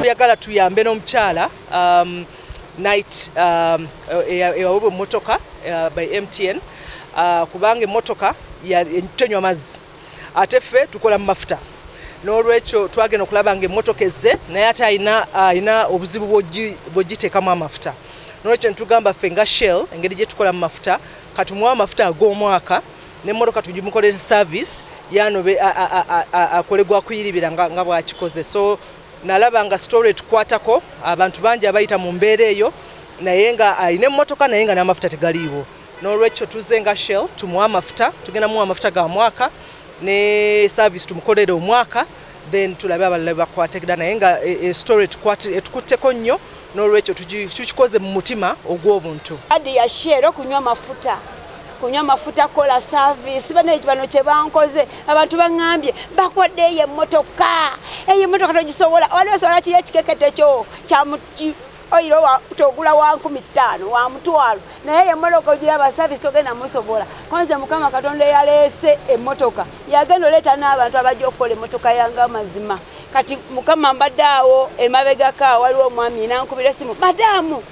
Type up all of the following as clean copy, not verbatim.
Yagala tuyambe n'omukyala night ewawe motoka by MTN kubanga emotoka tenywa mazzi ate ffe tukola mu mafuta n'olwekyo twagenda okulaba nga emmotoka ezze naye ate ayina obuzibu bw'ogiteekamu amafuta n'olwekyo netugamba ffe nga Shell engeri gye tukola mu mafuta katumuwa amafuta ag'omwaka n'emmotoka tugimukolera service yano akole gwakuyiribira nga bwakikoze so nalaba nga story tukwatako abantu bangi abayita mu mbeera eyo naye nga ayina emmotoka naye nga n'amafuta tegaliiwo n'olwekyo tuze nga Shell tumuwa amafuta tugenda muwa amafuta ga mwaka ne service tumukolere omwaka then tulabe abalala bakwategera naye nga story tukutteko nnyo n'olwekyo tukikoze mu mutima ogw'obuntu. Adi ya Shell kunywa mafuta kola service bano kye bankoze abantu bangambye bakodde emmotoka togisobola walisobola kiri ekikekete kyo oyiro togula wa 15 wa mutwalo naye emmotoka ogiraba service togenda musobola konze mukama Katonda yaleese emmotoka yagenda oleeta n'abantu abajja okukola emmotoka yange amazima kati mukama mbaddeawo emabegaka waliwo omwami nankubira esimu madamu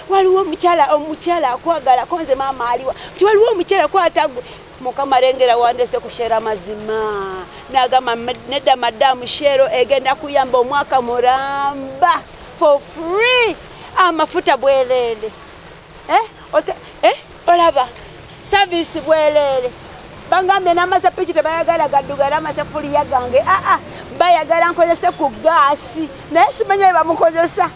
waliwo omukyala akwagala konze maama aliwa ti waliwo omukyala kwatagwe mukama lengera wandese kushera mazima nagamba nedda madamu Shell egenda kuyamba omwaka muramba for free amafuta bwelele olaba service bwelele bangambe n'amasapiki tebayagala gaddugala amasefuli yagange bayagala nkozese ku gaasi naye simanya bamukozesa